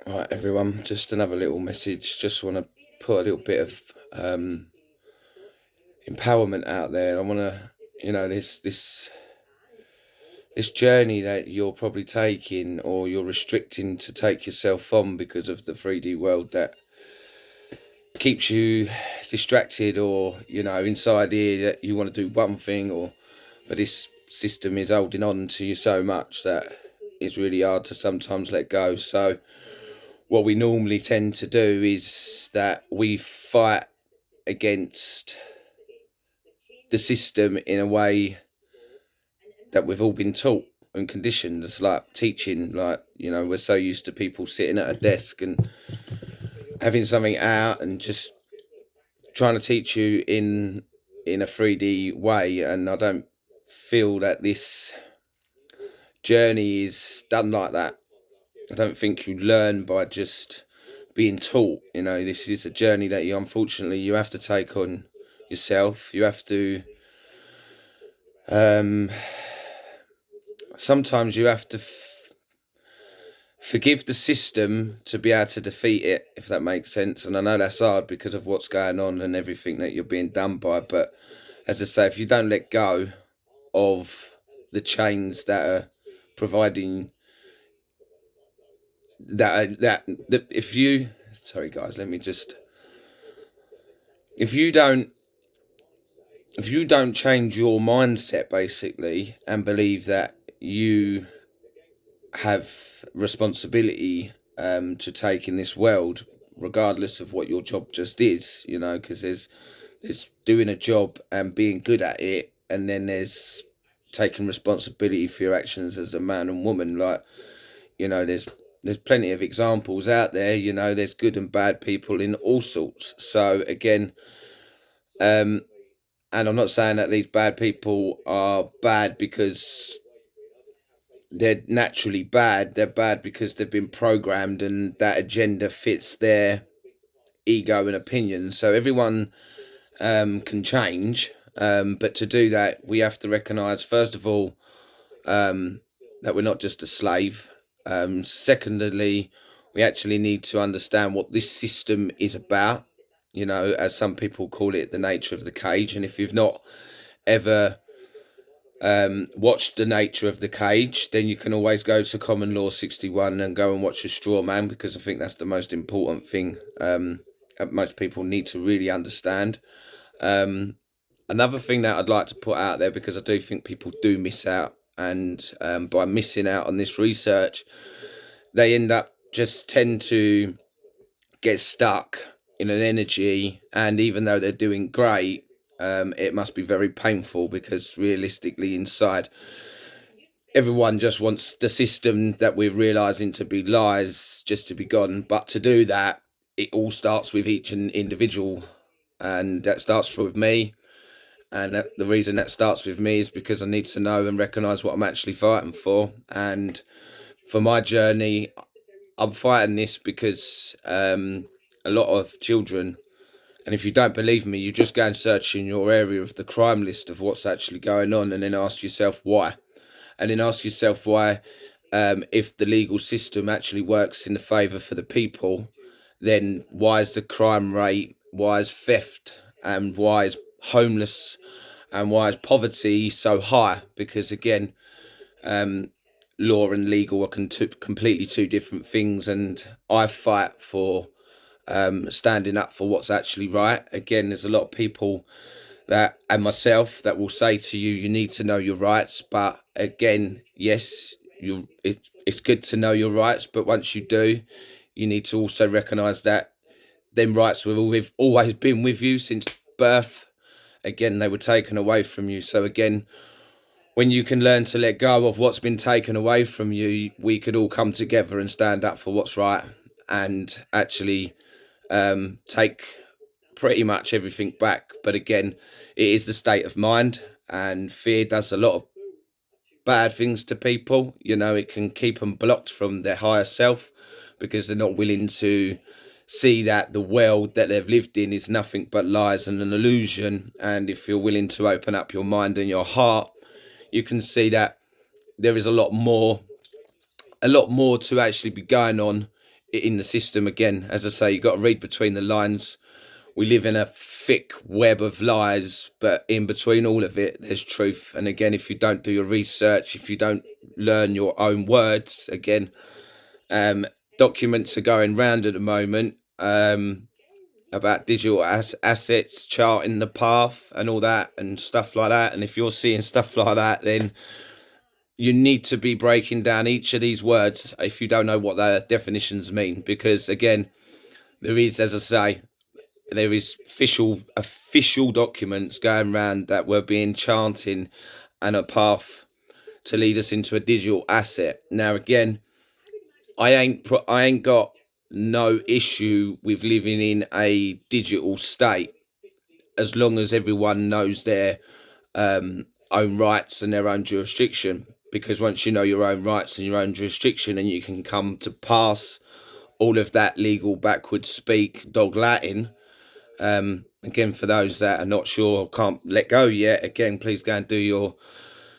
Right, everyone, just another little message. Just want to put a little bit of empowerment out there. I want to, this journey that you're probably taking, or you're restricting to take yourself on because of the 3D world that keeps you distracted, or inside here that you want to do one thing, but this system is holding on to you so much that it's really hard to sometimes let go. So what we normally tend to do is that we fight against the system in a way that we've all been taught and conditioned. It's like teaching, we're so used to people sitting at a desk and having something out and just trying to teach you in a 3D way. And I don't feel that this journey is done like that. I don't think you learn by just being taught. This is a journey that you have to take on yourself. You have to sometimes you have to forgive the system to be able to defeat it, if that makes sense. And I know that's hard because of what's going on and everything that you're being done by, but as I say, if you don't let go of the chains that are providing that if you sorry guys, let me just if you don't change your mindset basically and believe that you have responsibility to take in this world, regardless of what your job just is, because there's doing a job and being good at it, and then there's taking responsibility for your actions as a man and woman. There's plenty of examples out there. There's good and bad people in all sorts. So again, and I'm not saying that these bad people are bad because they're naturally bad. They're bad because they've been programmed and that agenda fits their ego and opinion. So everyone can change, but to do that, we have to recognize, first of all, that we're not just a slave. Secondly, we actually need to understand what this system is about, as some people call it, the nature of the cage. And if you've not ever watched the nature of the cage, then you can always go to Common Law 61 and go and watch a straw man, because I think that's the most important thing that most people need to really understand. Another thing that I'd like to put out there, because I do think people do miss out, and by missing out on this research, they end up just tend to get stuck in an energy, and even though they're doing great, it must be very painful, because realistically inside, everyone just wants the system that we're realizing to be lies just to be gone. But to do that, it all starts with each individual, and that starts with me. And the reason that starts with me is because I need to know and recognize what I'm actually fighting for. And for my journey, I'm fighting this because a lot of children, and if you don't believe me, you just go and search in your area of the crime list of what's actually going on, and then ask yourself why. And then ask yourself why, if the legal system actually works in the favour for the people, then why is the crime rate, why is theft, and why is homeless, and why is poverty so high? Because again, law and legal are completely two different things, and I fight for standing up for what's actually right. Again, there's a lot of people that, and myself, that will say to you, you need to know your rights. But again, yes, it's good to know your rights, but once you do, you need to also recognize that them rights have always been with you since birth. Again, they were taken away from you. So again, when you can learn to let go of what's been taken away from you, we could all come together and stand up for what's right, and actually take pretty much everything back. But again, it is the state of mind, and fear does a lot of bad things to people. It can keep them blocked from their higher self, because they're not willing to see that the world that they've lived in is nothing but lies and an illusion. And if you're willing to open up your mind and your heart, you can see that there is a lot more to actually be going on in the system. Again, as I say, you've got to read between the lines. We live in a thick web of lies, but in between all of it, there's truth. And again, if you don't do your research, if you don't learn your own words, again, documents are going round at the moment about digital assets, charting the path and all that and stuff like that. And if you're seeing stuff like that, then you need to be breaking down each of these words if you don't know what their definitions mean. Because again, there is, as I say, there is official documents going around that were being chanting and a path to lead us into a digital asset. Now again, I ain't got no issue with living in a digital state as long as everyone knows their own rights and their own jurisdiction. Because once you know your own rights and your own jurisdiction, and you can come to pass all of that legal backwards speak dog Latin. Again, for those that are not sure or can't let go yet, again, please go and do your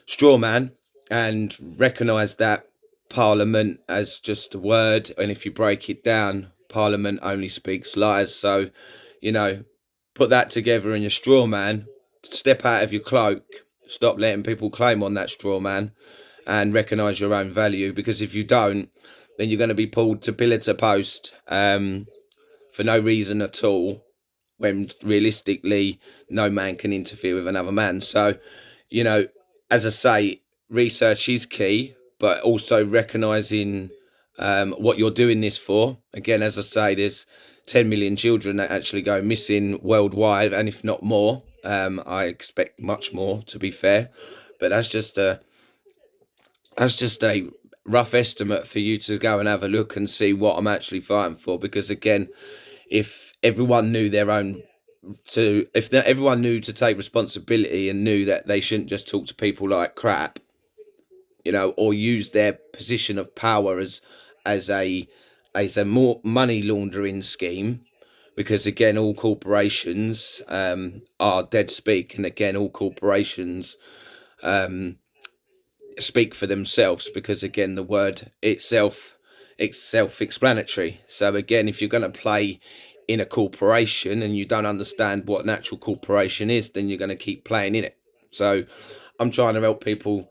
straw man and recognise that Parliament as just a word. And if you break it down, Parliament only speaks lies. So, put that together in your straw man, step out of your cloak, stop letting people claim on that straw man, and recognise your own value. Because if you don't, then you're going to be pulled to pillar to post for no reason at all, when realistically no man can interfere with another man. So, as I say, research is key, but also recognising what you're doing this for. Again, as I say, there's 10 million children that actually go missing worldwide, and if not more. I expect much more, to be fair, but that's just a rough estimate for you to go and have a look and see what I'm actually fighting for. Because again, if everyone knew everyone knew to take responsibility and knew that they shouldn't just talk to people like crap, or use their position of power as a more money laundering scheme. Because again, all corporations are dead speak, and again, all corporations speak for themselves. Because again, the word itself, it's self-explanatory. So again, if you're going to play in a corporation and you don't understand what an actual corporation is, then you're going to keep playing in it. So I'm trying to help people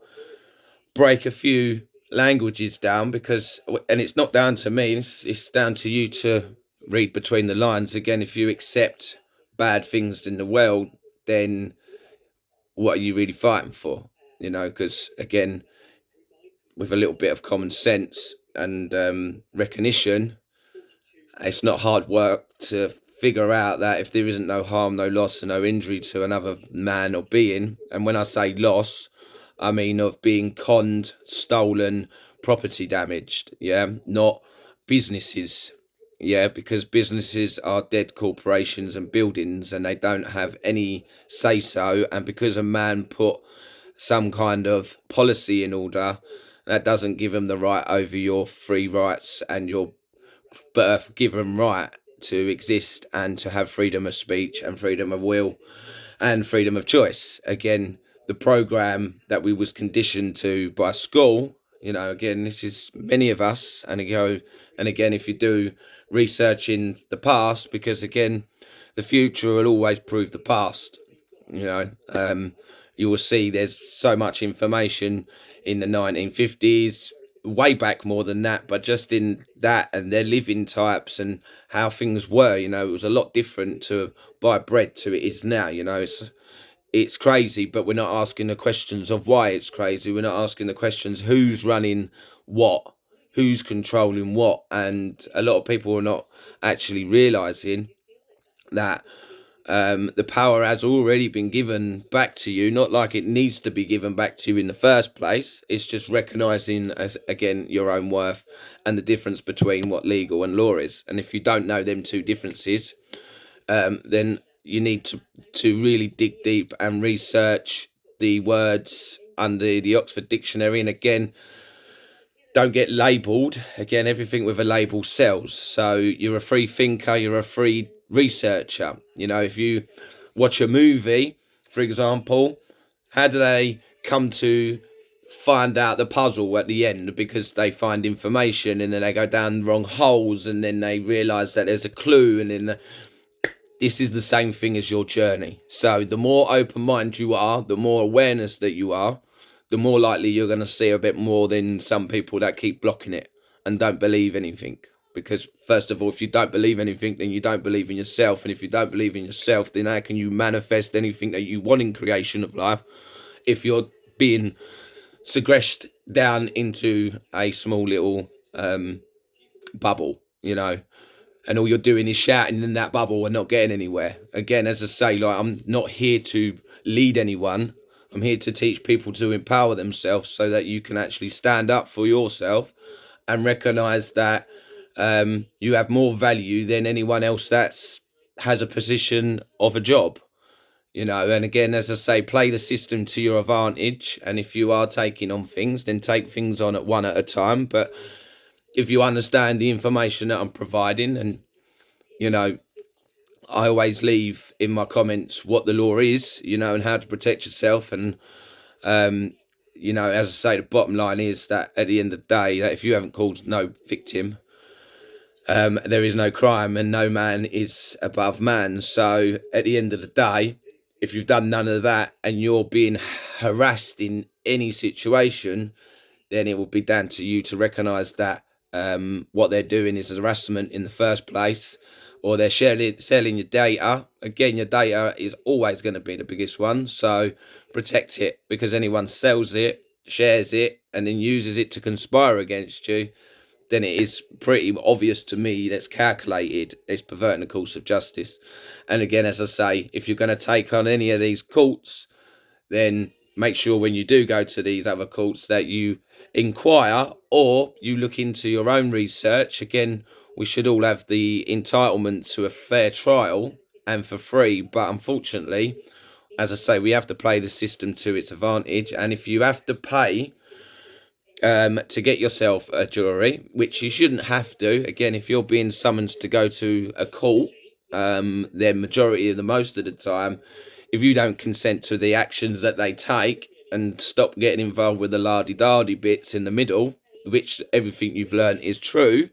break a few languages down, and it's not down to me, it's down to you to read between the lines. Again, if you accept bad things in the world, then what are you really fighting for? Because again, with a little bit of common sense and recognition, it's not hard work to figure out that if there isn't no harm, no loss, and no injury to another man or being, and when I say loss, I mean of being conned, stolen, property damaged, not businesses, because businesses are dead corporations and buildings, and they don't have any say so. And because a man put some kind of policy in order, that doesn't give them the right over your free rights and your birth given right to exist and to have freedom of speech and freedom of will and freedom of choice. Again, the program that we was conditioned to by school, again, this is many of us, and again, if you do research in the past, because again, the future will always prove the past. You will see there's so much information in the 1950s, way back more than that, but just in that and their living types and how things were, it was a lot different to buy bread to it is now. It's crazy, but we're not asking the questions of why it's crazy. We're not asking the questions who's running what, who's controlling what. And a lot of people are not actually realizing that the power has already been given back to you, not like it needs to be given back to you in the first place. It's just recognizing, as again, your own worth and the difference between what legal and law is. And if you don't know them two differences, then you need to really dig deep and research the words under the Oxford Dictionary. And again, don't get labelled. Again, everything with a label sells. So you're a free thinker, you're a free researcher. If you watch a movie, for example, how do they come to find out the puzzle at the end because they find information and then they go down the wrong holes and then they realise that there's a clue, and then this is the same thing as your journey. So the more open minded you are, the more awareness that you are, the more likely you're going to see a bit more than some people that keep blocking it and don't believe anything. Because first of all, if you don't believe anything, then you don't believe in yourself. And if you don't believe in yourself, then how can you manifest anything that you want in creation of life if you're being segressed down into a small little bubble, you know? And all you're doing is shouting in that bubble and not getting anywhere. Again, as I say, like, I'm not here to lead anyone. I'm here to teach people to empower themselves so that you can actually stand up for yourself and recognize that you have more value than anyone else that's has a position of a job. You know, and again, as I say, play the system to your advantage. And if you are taking on things, then take things on at one at a time. But if you understand the information that I'm providing, and you know, I always leave in my comments what the law is, you know, and how to protect yourself. And you know, as I say, the bottom line is that at the end of the day, that if you haven't caused no victim, there is no crime, and no man is above man. So at the end of the day, if you've done none of that and you're being harassed in any situation, then it will be down to you to recognise that what they're doing is harassment in the first place, or they're selling your data. Again, your data is always going to be the biggest one, so protect it, because anyone sells it, shares it, and then uses it to conspire against you, then it is pretty obvious to me that's calculated. It's perverting the course of justice. And again, as I say, if you're going to take on any of these courts, then make sure when you do go to these other courts that you inquire or you look into your own research. Again, we should all have the entitlement to a fair trial and for free, but unfortunately, as I say, we have to play the system to its advantage. And if you have to pay to get yourself a jury, which you shouldn't have to. Again, if you're being summoned to go to a court, then majority of the most of the time, if you don't consent to the actions that they take and stop getting involved with the lardy-dardy bits in the middle, which everything you've learned is true,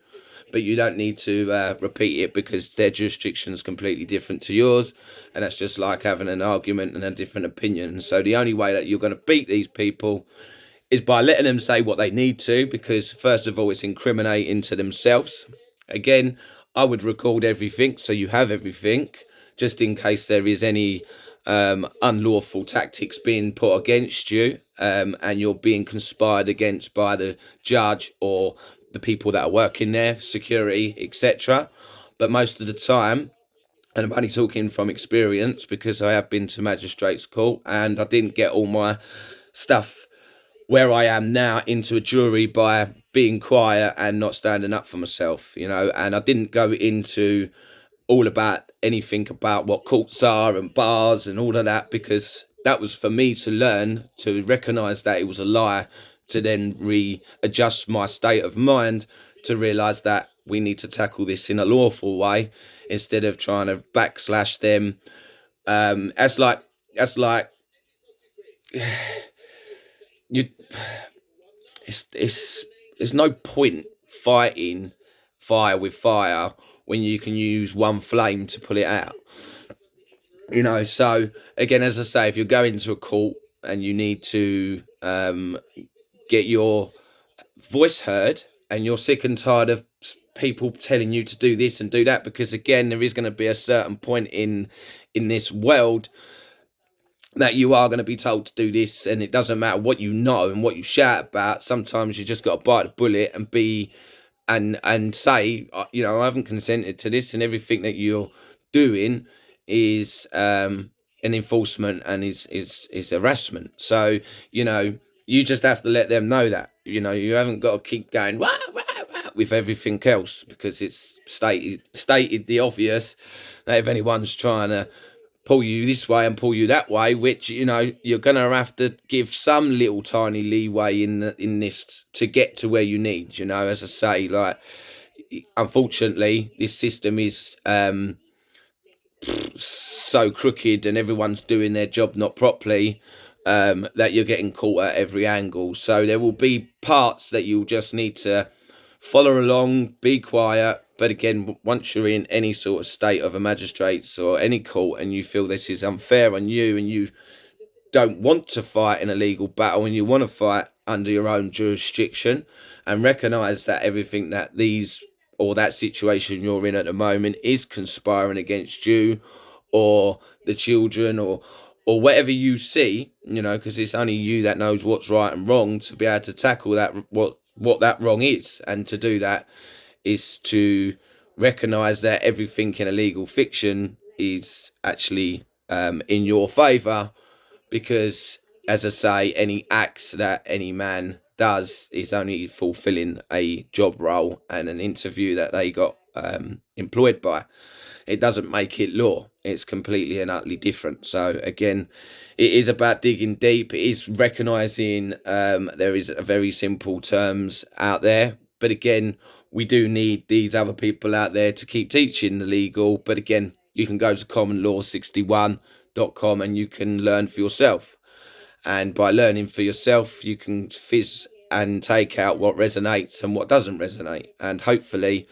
but you don't need to repeat it because their jurisdiction is completely different to yours, and that's just like having an argument and a different opinion. So the only way that you're going to beat these people is by letting them say what they need to, because first of all, it's incriminating to themselves. Again, I would record everything so you have everything, just in case there is any unlawful tactics being put against you, and you're being conspired against by the judge or the people that are working there, security, etc. But most of the time, and I'm only talking from experience because I have been to magistrates court and I didn't get all my stuff where I am now into a jury by being quiet and not standing up for myself, you know. And I didn't go into all about anything about what courts are and bars and all of that, because that was for me to learn, to recognise that it was a lie, to then readjust my state of mind to realise that we need to tackle this in a lawful way instead of trying to backslash them. That's like you. It's there's no point fighting fire with fire when you can use one flame to put it out. You know, so again, as I say, if you're going to a court and you need to get your voice heard and you're sick and tired of people telling you to do this and do that, because again, there is going to be a certain point in this world that you are going to be told to do this, and it doesn't matter what you know and what you shout about. Sometimes you just got to bite the bullet and be and say, you know, I haven't consented to this, and everything that you're doing is an enforcement and is harassment. So, you know, you just have to let them know that, you know, you haven't got to keep going wah, wah, wah, with everything else, because it's stated the obvious that if anyone's trying to pull you this way and pull you that way, which, you know, you're gonna have to give some little tiny leeway in this to get to where you need. You know, as I say, like, unfortunately, this system is so crooked and everyone's doing their job not properly. that you're getting caught at every angle. So there will be parts that you'll just need to follow along, be quiet. But again, once you're in any sort of state of a magistrate's or any court and you feel this is unfair on you and you don't want to fight in a legal battle and you want to fight under your own jurisdiction and recognize that everything that these or that situation you're in at the moment is conspiring against you or the children or whatever you see, because it's only you that knows what's right and wrong to be able to tackle that, what that wrong is. And to do that is to recognize that everything in a legal fiction is actually in your favor, because, as I say, any acts that any man does is only fulfilling a job role and an interview that they got employed by. It doesn't make it law. It's completely and utterly different. So again, it is about digging deep. It is recognizing there is a very simple terms out there, but again, we do need these other people out there to keep teaching the legal. But again, you can go to commonlaw61.com and you can learn for yourself. And by learning for yourself, you can fizz and take out what resonates and what doesn't resonate. And hopefully,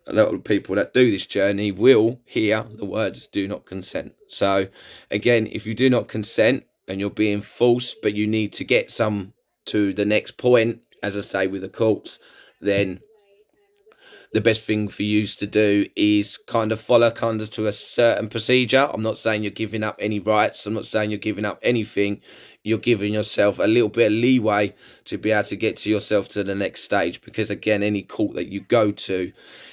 a lot of people that do this journey will hear the words "do not consent." So, again, if you do not consent and you're being forced, but you need to get some to the next point, as I say with the courts, then the best thing for you to do is kind of follow kind of to a certain procedure. I'm not saying you're giving up any rights. I'm not saying you're giving up anything. You're giving yourself a little bit of leeway to be able to get to yourself to the next stage. Because again, any court that you go to,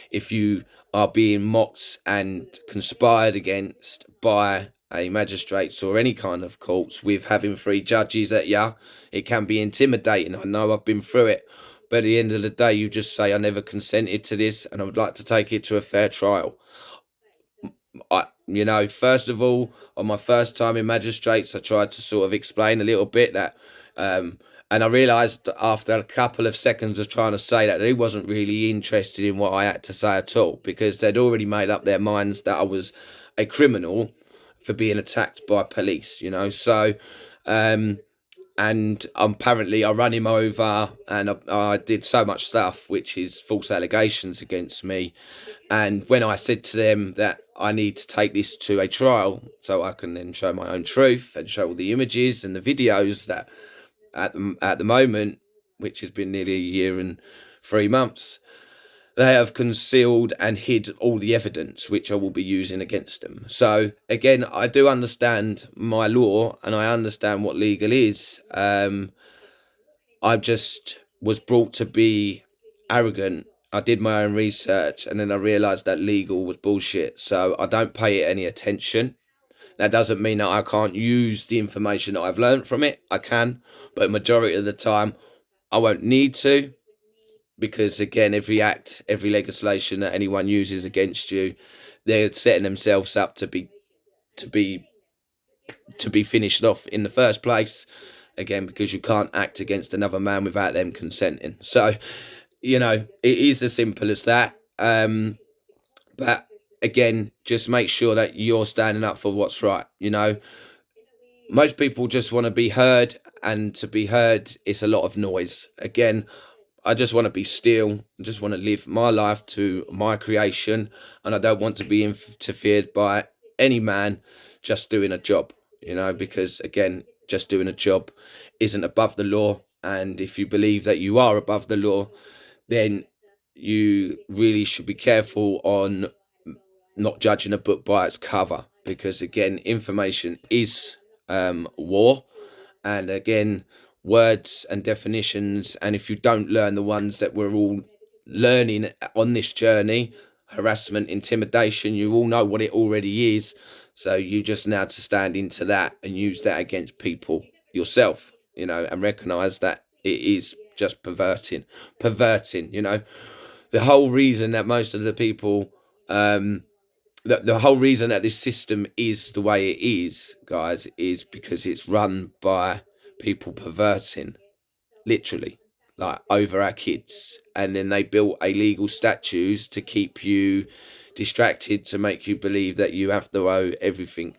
if you are being mocked and conspired against by a magistrates or any kind of courts with having three judges at you, it can be intimidating. I know, I've been through it. But at the end of the day, you just say, I never consented to this and I would like to take it to a fair trial. First of all, on my first time in magistrates, I tried to sort of explain a little bit that, and I realised after a couple of seconds of trying to say that, he wasn't really interested in what I had to say at all, because they'd already made up their minds that I was a criminal for being attacked by police, So, and apparently I ran him over and I did so much stuff which is false allegations against me. And when I said to them that I need to take this to a trial so I can then show my own truth and show all the images and the videos that at the moment, which has been nearly a year and 3 months, they have concealed and hid all the evidence which I will be using against them. So again, I do understand my law and I understand what legal is. I just was brought to be arrogant. I did my own research and then I realised that legal was bullshit. So I don't pay it any attention. That doesn't mean that I can't use the information that I've learned from it. I can, but majority of the time I won't need to, because again, every act, every legislation that anyone uses against you, they're setting themselves up to be finished off in the first place. Again, because you can't act against another man without them consenting. So, it is as simple as that. But again, just make sure that you're standing up for what's right. Most people just want to be heard, and to be heard, it's a lot of noise. Again, I just want to be still. I just want to live my life to my creation, and I don't want to be interfered by any man just doing a job, because again, just doing a job isn't above the law. And if you believe that you are above the law, then you really should be careful on not judging a book by its cover, because again, information is war. And again, words and definitions, and if you don't learn the ones that we're all learning on this journey, harassment, intimidation, you all know what it already is. So you just now to stand into that and use that against people yourself, and recognize that it is just perverting. The whole reason that most of the people the whole reason that this system is the way it is, guys, is because it's run by people perverting, literally, like over our kids. And then they built illegal statues to keep you distracted, to make you believe that you have to owe everything.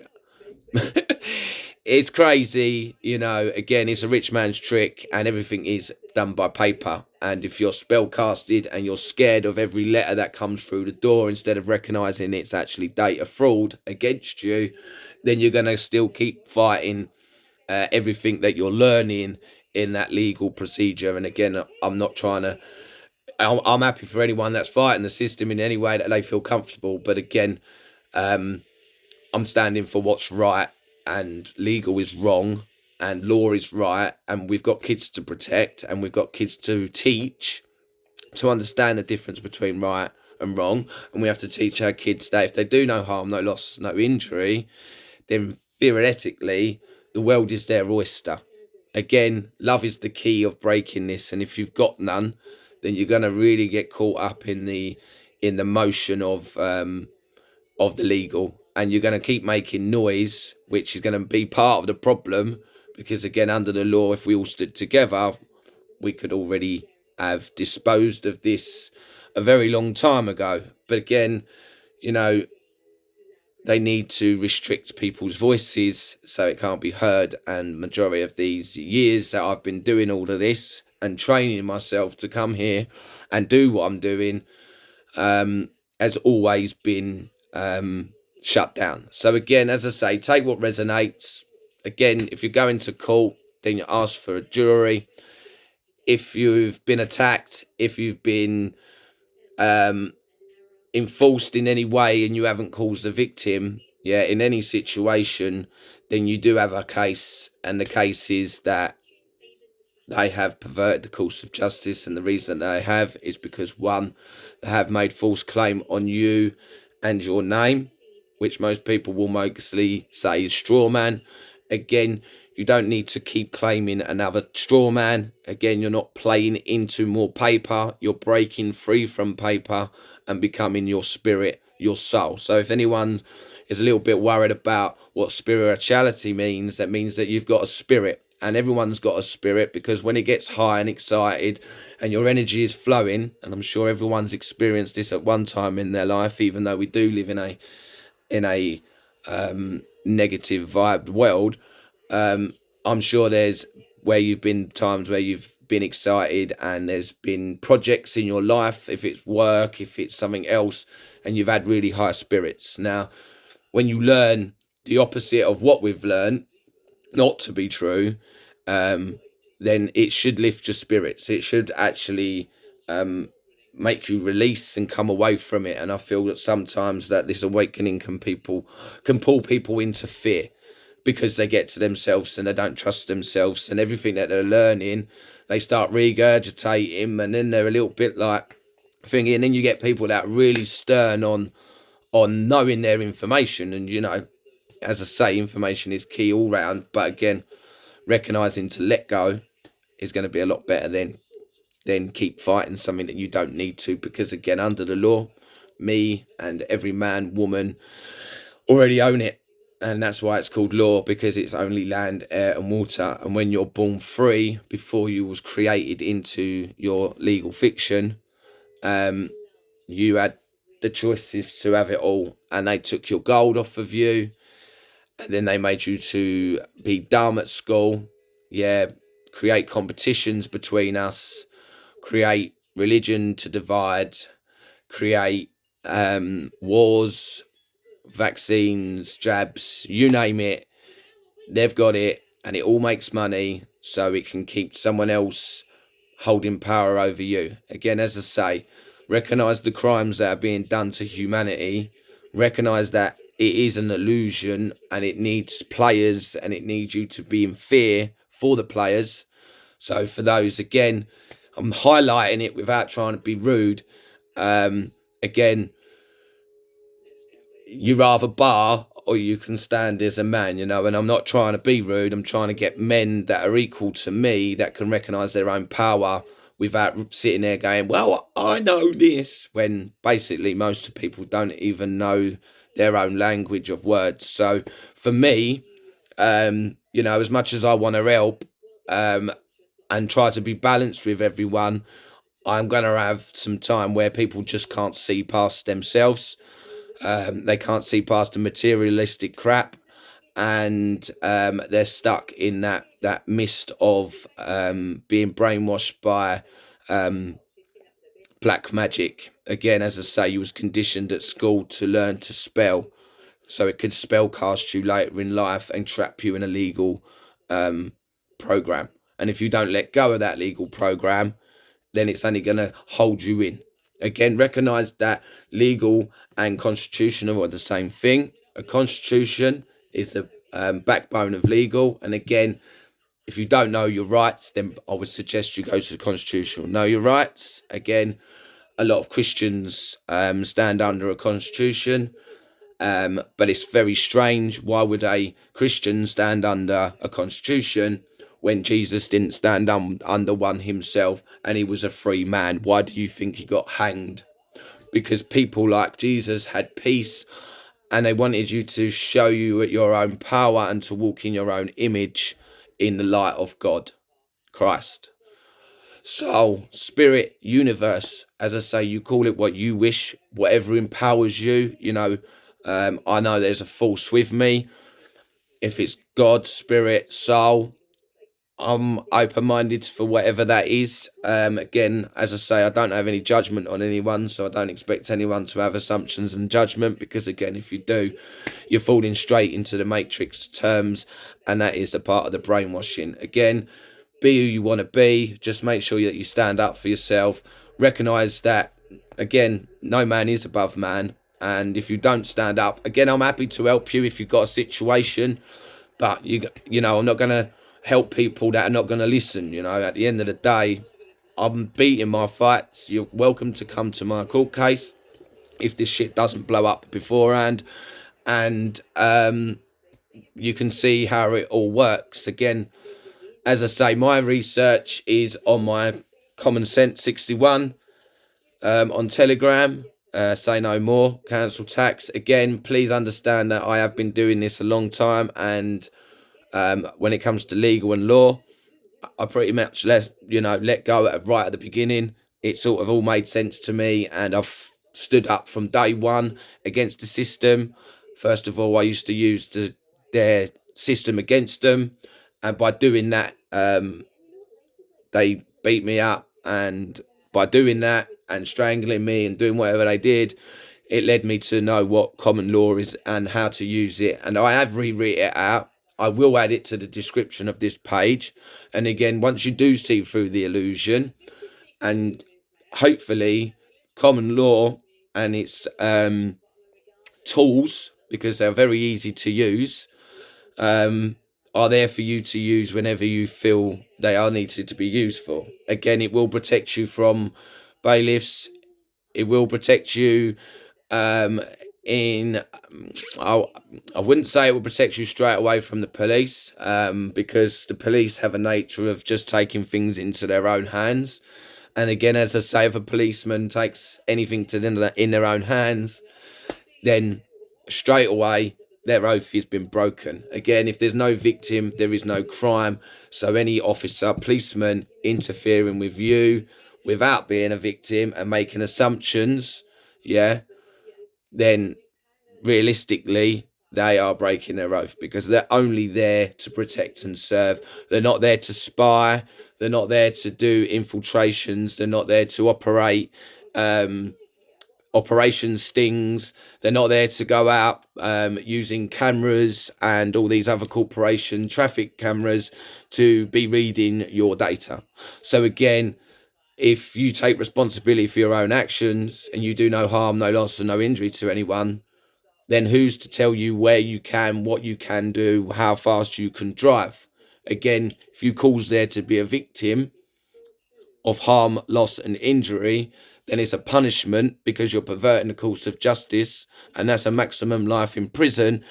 it's crazy, again, it's a rich man's trick, and everything is done by paper. And if you're spellcasted and you're scared of every letter that comes through the door, instead of recognizing it's actually data fraud against you, then you're going to still keep fighting everything that you're learning in that legal procedure. And again, I'm not trying to, I'm happy for anyone that's fighting the system in any way that they feel comfortable. But again, I'm standing for what's right, and legal is wrong, and law is right, and we've got kids to protect, and we've got kids to teach to understand the difference between right and wrong. And we have to teach our kids that if they do no harm, no loss, no injury, then theoretically the world is their oyster. Again, love is the key of breaking this, and if you've got none, then you're going to really get caught up in the motion of the legal, and you're going to keep making noise, which is going to be part of the problem, because again, under the law, if we all stood together, we could already have disposed of this a very long time ago. But again, they need to restrict people's voices so it can't be heard. And majority of these years that I've been doing all of this and training myself to come here and do what I'm doing has always been shut down. So again, as I say, take what resonates. Again, if you're going to court, then you ask for a jury. If you've been attacked, if you've been enforced in any way and you haven't caused the victim, in any situation, then you do have a case. And the case is that they have perverted the course of justice, and the reason they have is because, one, they have made false claim on you and your name, which most people will mostly say is straw man. Again, you don't need to keep claiming another straw man. Again, you're not playing into more paper, you're breaking free from paper and becoming your spirit, your soul. So if anyone is a little bit worried about what spirituality means, that means that you've got a spirit. And everyone's got a spirit, because when it gets high and excited and your energy is flowing, and I'm sure everyone's experienced this at one time in their life, even though we do live in a negative vibe world, I'm sure there's where you've been times where you've been excited and there's been projects in your life, if it's work, if it's something else, and you've had really high spirits. Now, when you learn the opposite of what we've learned not to be true, then it should lift your spirits. It should actually make you release and come away from it. And I feel that sometimes that this awakening can pull people into fear, because they get to themselves and they don't trust themselves, and everything that they're learning, they start regurgitating, and then they're a little bit like thinking. And then you get people that are really stern on knowing their information. And as I say, information is key all round, but again, recognizing to let go is going to be a lot better than keep fighting something that you don't need to, because again, under the law, me and every man, woman already own it. And that's why it's called law, because it's only land, air and water. And when you're born free, before you was created into your legal fiction, you had the choices to have it all, and they took your gold off of you, and then they made you to be dumb at school, create competitions between us, create religion to divide, create wars, vaccines, jabs, you name it, they've got it, and it all makes money so it can keep someone else holding power over you. Again, as I say, recognize the crimes that are being done to humanity, recognize that it is an illusion and it needs players, and it needs you to be in fear for the players. So for those, again, I'm highlighting it without trying to be rude. Again, you rather bar or you can stand as a man, and I'm not trying to be rude. I'm trying to get men that are equal to me, that can recognize their own power without sitting there going, well, I know this, when basically most people don't even know their own language of words. So for me, as much as I want to help and try to be balanced with everyone, I'm going to have some time where people just can't see past themselves. They can't see past the materialistic crap, and they're stuck in that mist of being brainwashed by black magic. Again, as I say, you was conditioned at school to learn to spell, so it could spell cast you later in life and trap you in a legal program. And if you don't let go of that legal program, then it's only going to hold you in. Again, recognize that legal and constitutional are the same thing. A constitution is the backbone of legal. And again, if you don't know your rights, then I would suggest you go to the constitutional. Know your rights. Again, a lot of Christians stand under a constitution. But it's very strange. Why would a Christian stand under a constitution when Jesus didn't stand under one himself and he was a free man? Why do you think he got hanged? Because people like Jesus had peace and they wanted you to show you at your own power and to walk in your own image in the light of God, Christ. Soul, spirit, universe, as I say, you call it what you wish, whatever empowers you. I know there's a force with me. If it's God, spirit, soul, I'm open-minded for whatever that is. Again, as I say, I don't have any judgment on anyone, so I don't expect anyone to have assumptions and judgment, because again, if you do, you're falling straight into the matrix terms, and that is the part of the brainwashing. Again, be who you want to be. Just make sure that you stand up for yourself. Recognize that, again, no man is above man. And if you don't stand up, again, I'm happy to help you if you've got a situation. But, I'm not going to help people that are not going to listen. At the end of the day, I'm beating my fights. You're welcome to come to my court case if this shit doesn't blow up beforehand. And you can see how it all works. Again, as I say, my research is on my Common Sense 61 on Telegram. Say no more, cancel tax. Again, please understand that I have been doing this a long time, and when it comes to legal and law, I pretty much let go right at the beginning. It sort of all made sense to me, and I've stood up from day one against the system. First of all, I used to use their system against them, and by doing that, they beat me up, and by doing that and strangling me and doing whatever they did, it led me to know what common law is and how to use it. And I have rewritten it out. I will add it to the description of this page. And again, once you do see through the illusion, and hopefully common law and its tools, because they're very easy to use, are there for you to use whenever you feel they are needed to be used for. Again, it will protect you from bailiffs. It will protect you in I wouldn't say it will protect you straight away from the police, because the police have a nature of just taking things into their own hands. And again, as I say, if a policeman takes anything in their own hands, then straight away their oath has been broken. Again, if there's no victim, there is no crime. So any officer, policeman interfering with you without being a victim and making assumptions, then realistically they are breaking their oath, because they're only there to protect and serve. They're not there to spy. They're not there to do infiltrations. They're not there to operate operation stings. They're not there to go out using cameras and all these other corporation traffic cameras to be reading your data. So again, if you take responsibility for your own actions and you do no harm, no loss, and no injury to anyone, then who's to tell you where you can, what you can do, how fast you can drive? Again, if you cause there to be a victim of harm, loss, and injury, then it's a punishment, because you're perverting the course of justice, and that's a maximum life in prison,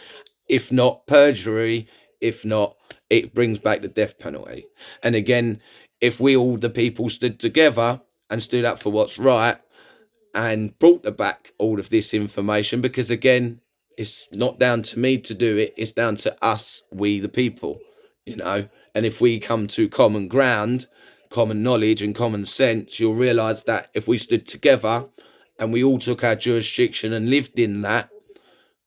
if not perjury, if not, it brings back the death penalty. And again, if we all the people stood together and stood up for what's right and brought back all of this information, because again, it's not down to me to do it, it's down to us, we the people, and if we come to common ground, common knowledge and common sense, you'll realize that if we stood together and we all took our jurisdiction and lived in that,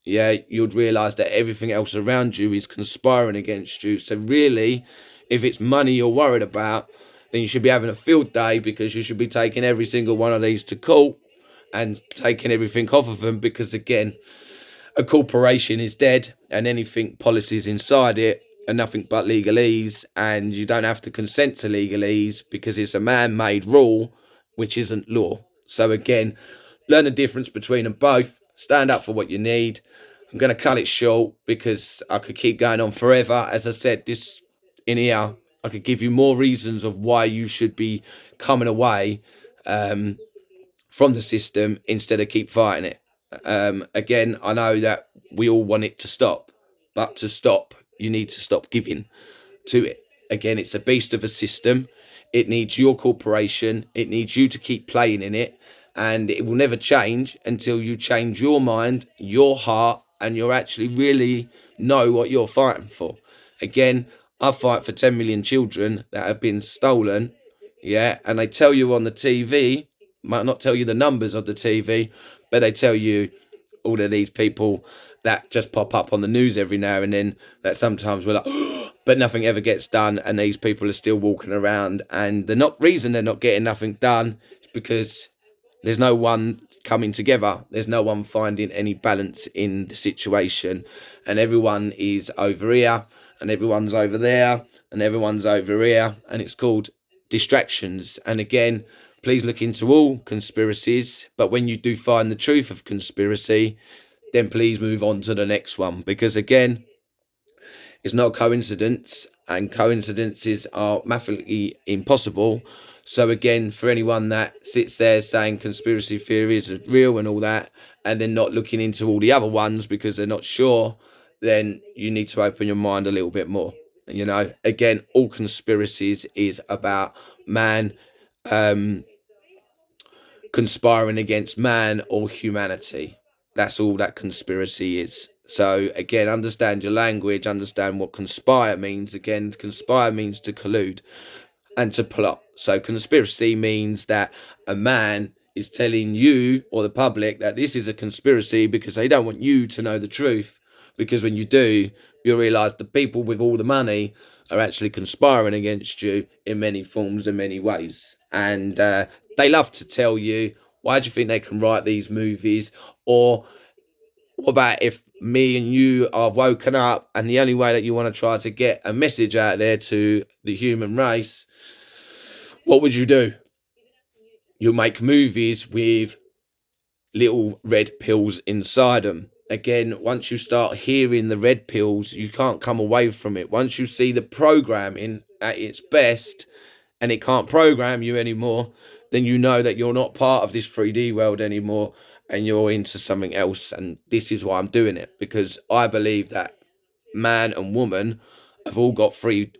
yeah, you'd realise that everything else around you is conspiring against you. So really, if it's money you're worried about, then you should be having a field day, because you should be taking every single one of these to court and taking everything off of them, because again, a corporation is dead and anything policies inside it are nothing but legalese, and you don't have to consent to legalese because it's a man-made rule which isn't law. So again, learn the difference between them both, stand up for what you need. I'm going to cut it short because I could keep going on forever. As I said, this in here, I could give you more reasons of why you should be coming away from the system instead of keep fighting it. Again, I know that we all want it to stop, but to stop, you need to stop giving to it. Again, it's a beast of a system. It needs your corporation. It needs you to keep playing in it, and it will never change until you change your mind, your heart, and you're actually really know what you're fighting for. Again, I fight for 10 million children that have been stolen, yeah, and they tell you on the TV, might not tell you the numbers of the TV, but they tell you all of these people that just pop up on the news every now and then, that sometimes we're like, but nothing ever gets done, and these people are still walking around, and the reason they're not getting nothing done is because there's no one coming together. There's no one finding any balance in the situation, and everyone is over here, and everyone's over there, and everyone's over here, and it's called distractions. And again, please look into all conspiracies, but when you do find the truth of conspiracy, then please move on to the next one, because again, it's not a coincidence, and coincidences are mathematically impossible. So again, for anyone that sits there saying conspiracy theories are real and all that, and then not looking into all the other ones because they're not sure, then you need to open your mind a little bit more. You know, again, all conspiracies is about man conspiring against man or humanity. That's all that conspiracy is. So again, understand your language, understand what conspire means. Again, conspire means to collude and to plot. So conspiracy means that a man is telling you or the public that this is a conspiracy because they don't want you to know the truth. Because when you do, you'll realise the people with all the money are actually conspiring against you in many forms and many ways. And they love to tell you, why do you think they can write these movies? Or what about if me and you are woken up and the only way that you want to try to get a message out there to the human race, what would you do? You'll make movies with little red pills inside them. Again, once you start hearing the red pills, you can't come away from it. Once you see the programming at its best and it can't program you anymore, then you know that you're not part of this 3D world anymore and you're into something else. And this is why I'm doing it, because I believe that man and woman have all got free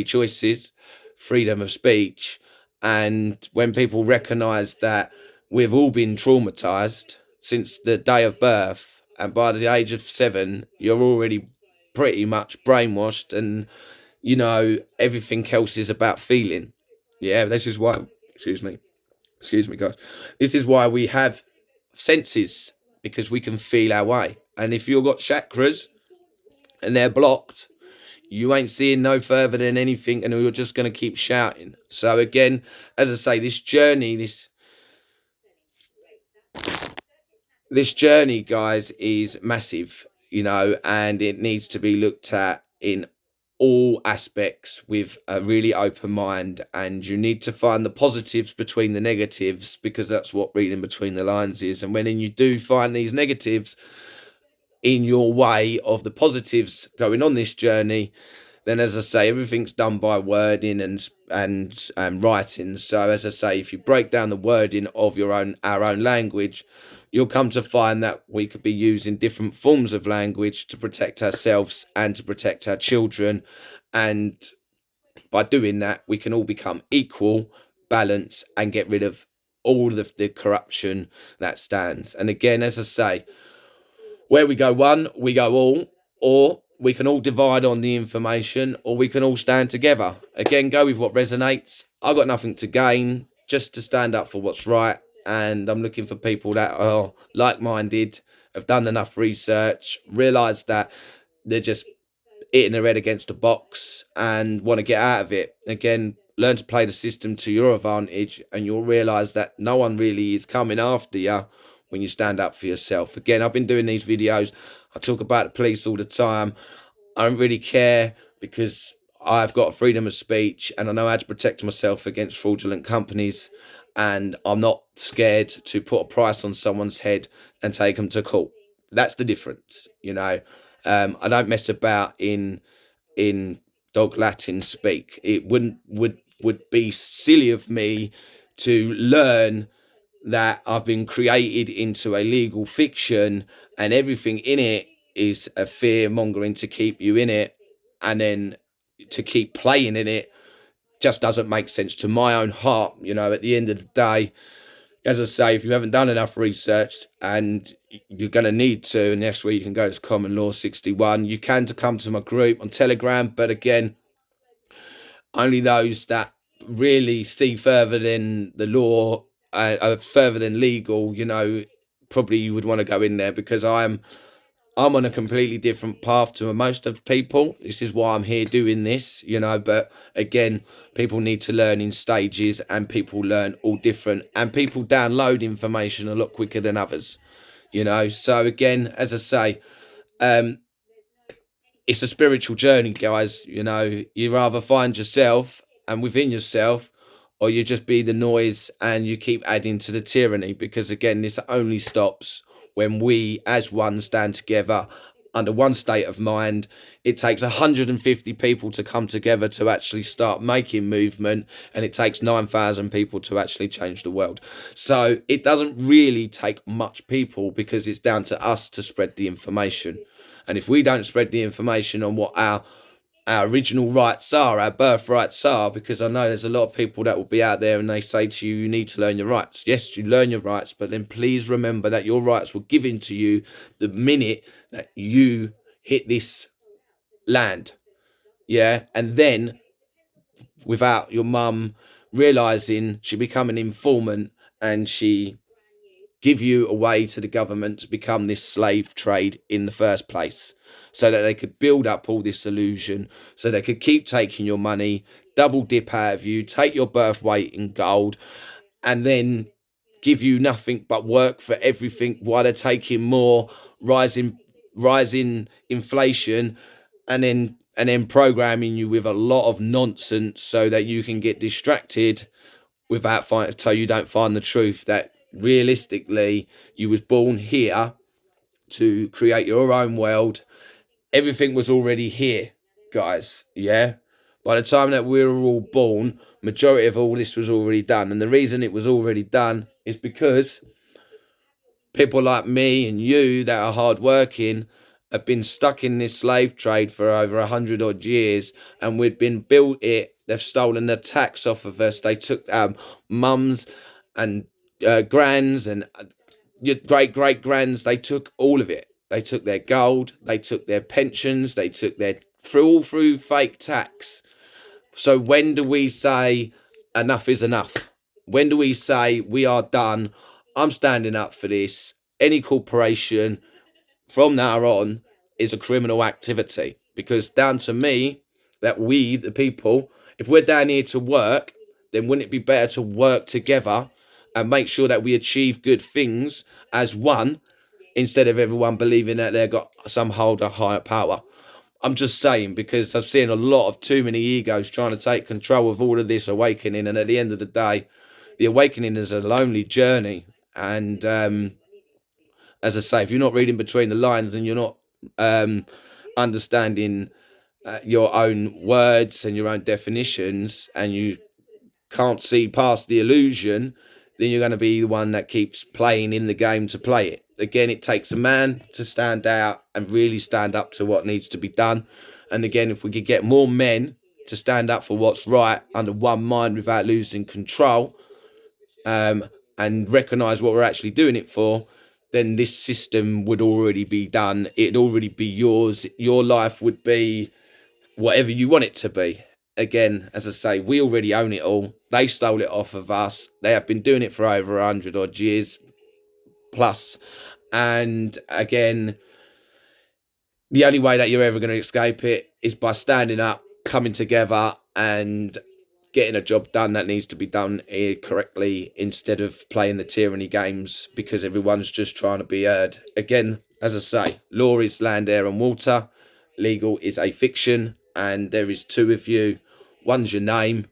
choices, freedom of speech, and when people recognise that we've all been traumatized since the day of birth, and by the age of 7, you're already pretty much brainwashed, and you know everything else is about feeling. Yeah, this is why. Excuse me, guys. This is why we have senses, because we can feel our way. And if you've got chakras and they're blocked, you ain't seeing no further than anything, and you're just going to keep shouting. So again, as I say, this journey, guys, is massive, you know, and it needs to be looked at in all aspects with a really open mind, and you need to find the positives between the negatives, because that's what reading between the lines is. And when you do find these negatives in your way of the positives going on this journey, then as I say, everything's done by wording and writing. So as I say, if you break down the wording of our own language, you'll come to find that we could be using different forms of language to protect ourselves and to protect our children. And by doing that, we can all become equal, balance, and get rid of all of the corruption that stands. And again, as I say, where we go one, we go all, or we can all divide on the information, or we can all stand together. Again, go with what resonates. I've got nothing to gain, just to stand up for what's right. And I'm looking for people that are like-minded have done enough research, realised that they're just hitting their head against a box and want to get out of it. Again, learn to play the system to your advantage, and you'll realise that no one really is coming after you when you stand up for yourself. Again, I've been doing these videos. I talk about the police all the time. I don't really care because I've got freedom of speech and I know how to protect myself against fraudulent companies. And I'm not scared to put a price on someone's head and take them to court. That's the difference, you know. I don't mess about in dog Latin speak. It would be silly of me to learn that I've been created into a legal fiction and everything in it is a fear mongering to keep you in it, and then to keep playing in it just doesn't make sense to my own heart. You know, at the end of the day, as I say, if you haven't done enough research, and you're going to need to, and next week you can go to Common Law 61, you can to come to my group on Telegram. But again, only those that really see further than the law, further than legal, you know, probably you would want to go in there, because I'm on a completely different path to most of people. This is why I'm here doing this, you know. But again, people need to learn in stages, and people learn all different, and people download information a lot quicker than others, you know. So again, as I say, it's a spiritual journey, guys. You know, you rather find yourself and within yourself, or you just be the noise and you keep adding to the tyranny. Because again, this only stops when we as one stand together under one state of mind. It takes 150 people to come together to actually start making movement, and it takes 9,000 people to actually change the world. So it doesn't really take much people, because it's down to us to spread the information. And if we don't spread the information on what our original rights are, our birthrights are, because I know there's a lot of people that will be out there and they say to you, you need to learn your rights. Yes, you learn your rights, but then please remember that your rights were given to you the minute that you hit this land. Yeah. And then, without your mum realizing, she become an informant, and she give you away to the government to become this slave trade in the first place, so that they could build up all this illusion, so they could keep taking your money, double dip out of you, take your birth weight in gold, and then give you nothing but work for everything, while they're taking more, rising inflation, and then programming you with a lot of nonsense so that you can get distracted so you don't find the truth, that realistically you was born here to create your own world. Everything was already here, guys. Yeah, by the time that we were all born, majority of all this was already done. And the reason it was already done is because people like me and you that are hardworking have been stuck in this slave trade for over 100 odd years, and we've been built it. They've stolen the tax off of us. They took mums and grands and your great grands. They took all of it. They took their gold. They took their pensions. They took their through fake tax. So when do we say enough is enough? When do we say we are done? I'm standing up for this. Any corporation from now on is a criminal activity, because down to me that we, the people, if we're down here to work, then wouldn't it be better to work together and make sure that we achieve good things as one, instead of everyone believing that they've got some hold of higher power? I'm just saying, because I've seen a lot of too many egos trying to take control of all of this awakening, and at the end of the day, the awakening is a lonely journey. And as I say, if you're not reading between the lines and you're not understanding your own words and your own definitions, and you can't see past the illusion, then you're going to be the one that keeps playing in the game to play it. Again, it takes a man to stand out and really stand up to what needs to be done. And again, if we could get more men to stand up for what's right under one mind without losing control, and recognise what we're actually doing it for, then this system would already be done. It'd already be yours. Your life would be whatever you want it to be. Again, as I say, we already own it all. They stole it off of us. They have been doing it for over 100 odd years plus, And again, the only way that you're ever going to escape it is by standing up, coming together, and getting a job done that needs to be done correctly, instead of playing the tyranny games because everyone's just trying to be heard. Again, as I say, law is land, air and water. Legal is a fiction, and there is two of you. One's your name.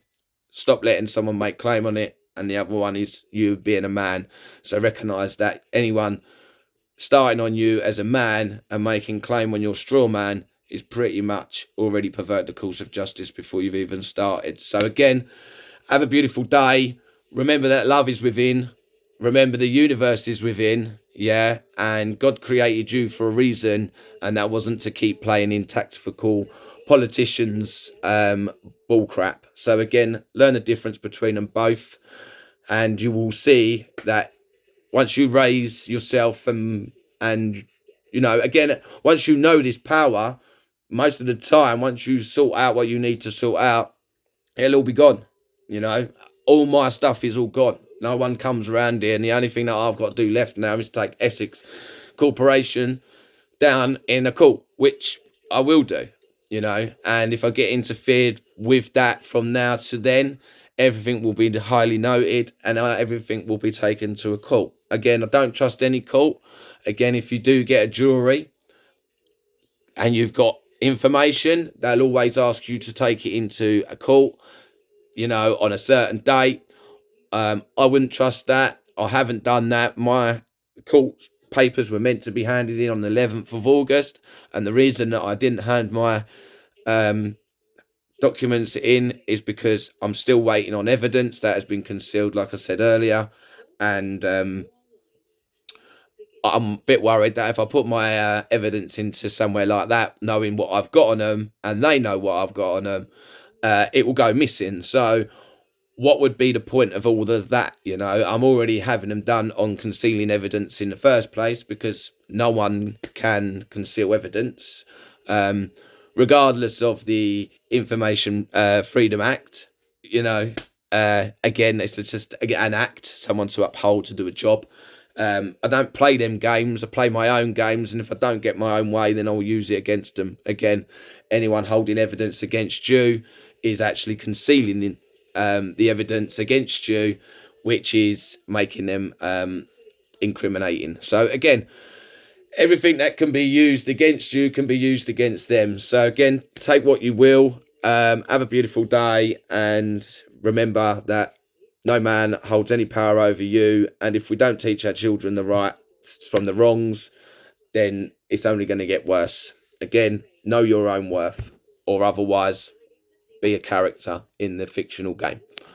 Stop letting someone make claim on it, and the other one is you being a man. So recognise that anyone starting on you as a man and making claim on your straw man is pretty much already pervert the course of justice before you've even started. So again, have a beautiful day. Remember that love is within. Remember the universe is within. Yeah. And God created you for a reason. And that wasn't to keep playing in tactical politicians bull crap. So again, learn the difference between them both. And you will see that once you raise yourself and you know, again, once you know this power, most of the time, once you sort out what you need to sort out, it'll all be gone. You know, all my stuff is all gone. No one comes around here, and the only thing that I've got to do left now is take Essex Corporation down in a court, which I will do, you know. And if I get interfered with that from now to then, everything will be highly noted, and everything will be taken to a court. Again, I don't trust any court. Again, if you do get a jury and you've got information, they'll always ask you to take it into a court, you know, on a certain date. I wouldn't trust that. I haven't done that. My court papers were meant to be handed in on the 11th of August. And the reason that I didn't hand my documents in is because I'm still waiting on evidence that has been concealed, like I said earlier. And I'm a bit worried that if I put my evidence into somewhere like that, knowing what I've got on them, and they know what I've got on them, it will go missing. So what would be the point of all of that? You know, I'm already having them done on concealing evidence in the first place, because no one can conceal evidence, regardless of the Information Freedom Act. You know, again, it's just an act, someone to uphold to do a job. I don't play them games. I play my own games, and if I don't get my own way, then I'll use it against them. Again, anyone holding evidence against you is actually concealing the evidence against you, which is making them incriminating. So again, everything that can be used against you can be used against them. So again, take what you will. Have a beautiful day, and remember that no man holds any power over you. And if we don't teach our children the right from the wrongs, then it's only going to get worse. Again, know your own worth, or otherwise be a character in the fictional game.